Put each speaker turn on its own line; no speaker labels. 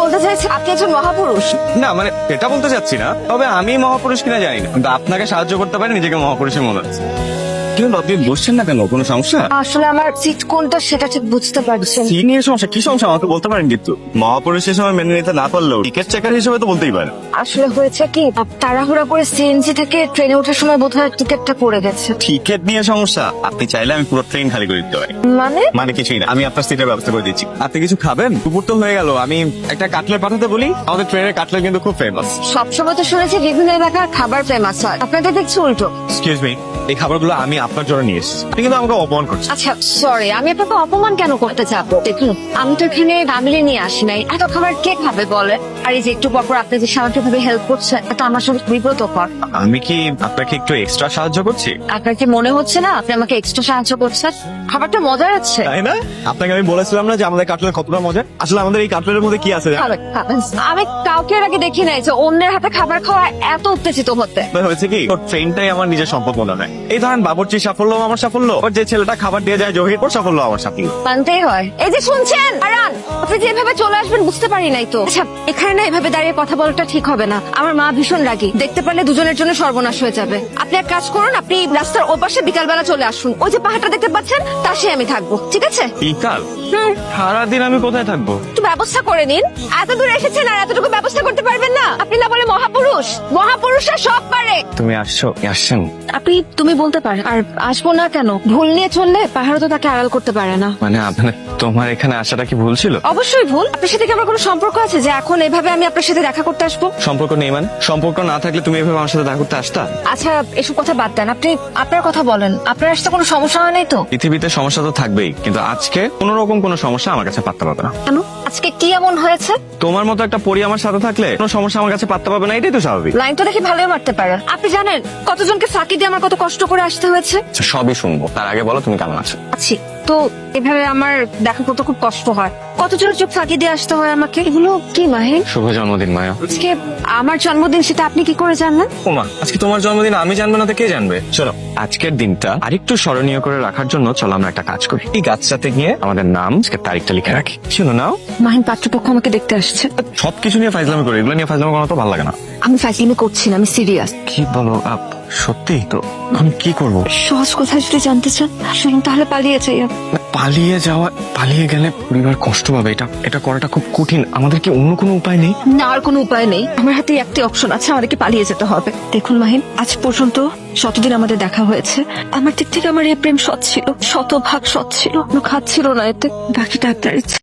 বলতে চাইছি আপনি একজন মহাপুরুষ।
না মানে এটা বলতে চাচ্ছি না, তবে আমি মহাপুরুষ কিনা জানি না, কিন্তু আপনাকে সাহায্য করতে পারি নিজেকে মহাপুরুষের মনে হচ্ছে। কিন্তু আপনি বসছেন না কেন, কোনো সমস্যা?
আসলে আমার সিট কোনটা সেটা ঠিক বুঝতে পারছি না।
সিট নিয়ে সমস্যা? কি সমস্যা আমাকে বলতে পারেন, কিন্তু মহাপুরুষের সময় মেনে নিতে না পারলেও টিকিট চেকার হিসেবে তো বলতেই পারেন।
আসলে হয়েছে কি, তাড়াহুড়া করে সিএনজি থেকে ট্রেনে ওঠার সময় বোধহয় টিকিটটা পড়ে গেছে।
টিকিট নিয়ে সমস্যা? আপনি চাইলে আমি পুরো ট্রেন খালি করে দিতে পারি। মানে কিছুই না, আমি আপনার সিটের ব্যবস্থা করে দিচ্ছি। আপনি কিছু খাবেন? দুপুর তো হয়ে গেল, আমি একটা কাটলেট পাঠাতে বলি। আমাদের ট্রেনের কাটলেট কিন্তু খুব ফেমাস।
সবসময় তো শুনেছি বিভিন্ন এলাকার খাবার ফেমাস হয়, আপনাদের দেখছি উল্টো।
এক্সকিউজ মি, এই খাবারগুলো আমি আপনার জন্য নিয়ে এসেছি, আপনি কিন্তু আমাকে অপমান করছেন।
আচ্ছা সরি, আমি আপনাকে অপমান কেন করতে চাবো? দেখুন আমি তো এখানে ফ্যামিলি নিয়ে আসি নাই, এত খাবার কে খাবে বলে? আর এই যে একটু পর আপনি যে সামাজিক ভাবে হেল্প করছেন, এটা আমার সাথে বিব্রতকর।
আমি কি আপনাকে একটু এক্সট্রা সাহায্য করছি?
আপনার কি মনে হচ্ছে না আপনি আমাকে এক্সট্রা সাহায্য করছেন? খাবারটা মজার আছে।
তাই না? আপনাকে আমি বলেছিলাম না যে আমাদের কাটলেট কতটা মজা। আসলে আমাদের এই কাটলেটের মধ্যে কি আছে
খাবেন, খাবেন। আমি কাউকে এর আগে দেখি নাই যে অন্যের হাতে খাবার খাওয়া এত উত্তেজিত হতে।
হয়েছে কি, ওর ট্রেনটাই আমার নিজের সম্পদ মনে হয়। এই ধরেন বাবুর্চির সাফল্য আমার সাফল্য, ওর যে ছেলেটা খাবার দিয়ে যায় জহির, ওর সাফল্য আমার সাফল্য।
মানতেই হয়। এই যে শুনছেন আরান, আপনি যেভাবে চলে আসবেন বুঝতে পারি নাই তো। আচ্ছা এখানে না এভাবে দাঁড়িয়ে কথা বলাটা ঠিক হবে না। আমার মা ভীষণ রাগী, দেখতে পারলে দুজনের জন্য সর্বনাশ হয়ে যাবে। আপনি এক কাজ করুন, আপনি রাস্তার ওপাশে বিকালবেলা চলে আসুন। ওই যে পাহাড়টা দেখতে পাচ্ছেন, তার আমি থাকবো, ঠিক আছে?
বিকাল? সারাদিন আমি কোথায় থাকবো?
একটু ব্যবস্থা করে নিন। এত দূর এসেছেন আর এতটুকু ব্যবস্থা করতে পারবেন না? আপনি না বলে মহাপুরুষ, মহাপুরুষরা সব পারে।
তুমি আসছেন?
আপনি তুমি বলতে পারেন, আর আসবো না কেন? ভুল নিয়ে চললে পাহাড়ও তো তাকে আড়াল করতে পারে না।
মানে আপনার তোমার এখানে আসাটা কি ভুল ছিল?
অবশ্যই ভুল। আপনার সাথে কি আমার কোনো সম্পর্ক আছে যে এখন এভাবে আমি আপনার সাথে দেখা করতে আসবো?
সম্পর্ক নেই মানে? সম্পর্ক না থাকলে তুমি এভাবে আমার সাথে দেখা করতে আসতা?
আচ্ছা এসব কথা বাদ দেন, আপনি আপনার কথা বলেন। আপনার আসতে কোনো সমস্যা হয় নাই তো?
পৃথিবীতে সমস্যা তো থাকবেই, কিন্তু আজকে কোন রকম কোনো সমস্যা আমার কাছে পাত্তা পাবে না।
কেন? আজকে কি এমন হয়েছে?
তোমার মতো একটা পরি আমার সাথে থাকলে কোনো সমস্যা আমার কাছে পাত্তা পাবে না, এটাই তো স্বাভাবিক।
লাইন তো দেখি ভালোই মারতে পারে। আপনি জানেন কতজনকে ফাঁকি দিয়ে আমার কত কষ্ট করে আসতে হয়েছে?
আচ্ছা, সবই শুনবো, তার আগে বলো তুমি কেমন আছো।
আছি তো, এভাবে আমার দেখা করতে খুব কষ্ট হয়। কতজনের চোখ ফাঁকি দিয়ে আসতে হয় আমাকে। এগুলো কি মাহিন?
শুভ জন্মদিন মায়া।
আজকে আমার জন্মদিন, সেটা আপনি কি করে জানলেন?
ওমা, আজকে তোমার জন্মদিন, আমি জানবো না তো কে জানবে? চলো আজকের দিনটা আরেকটু স্মরণীয় করে রাখার জন্য চলো আমরা একটা কাজ করি। এই গাছটাতে গিয়ে আমাদের নাম, আজকের তারিখটা লিখে রাখি। শোনো নাও,
মাহিন পাত্রপক্ষ আমাকে দেখতে আসছে।
সবকিছু নিয়ে ফাইজলামি করি, এগুলো নিয়ে ফাইজলামি করা তো ভালো লাগে না।
আমি ফাইজলামি করছি না, আমি সিরিয়াস।
কি বলো সত্যি তো? আমি কি করবো?
সহজ কথা যদি জানতে চান শুনুন, তাহলে পালিয়ে যাই।
পালিয়ে গেলে পরিবার কষ্ট পাবে, এটা করাটা খুব কঠিন। আমাদের কি অন্য কোনো উপায় নেই?
না, আর কোনো উপায় নেই। আমার হাতে একটি অপশন আছে, আমাদেরকে পালিয়ে যেতে হবে। দেখুন মাহিন, আজ পর্যন্ত শতদিন আমাদের দেখা হয়েছে, আমার দিক থেকে আমার এই প্রেম সৎ ছিল, শতভাগ সৎ ছিল, কোনো খাত ছিল না এতে। বাকিটা আপনার ইচ্ছে।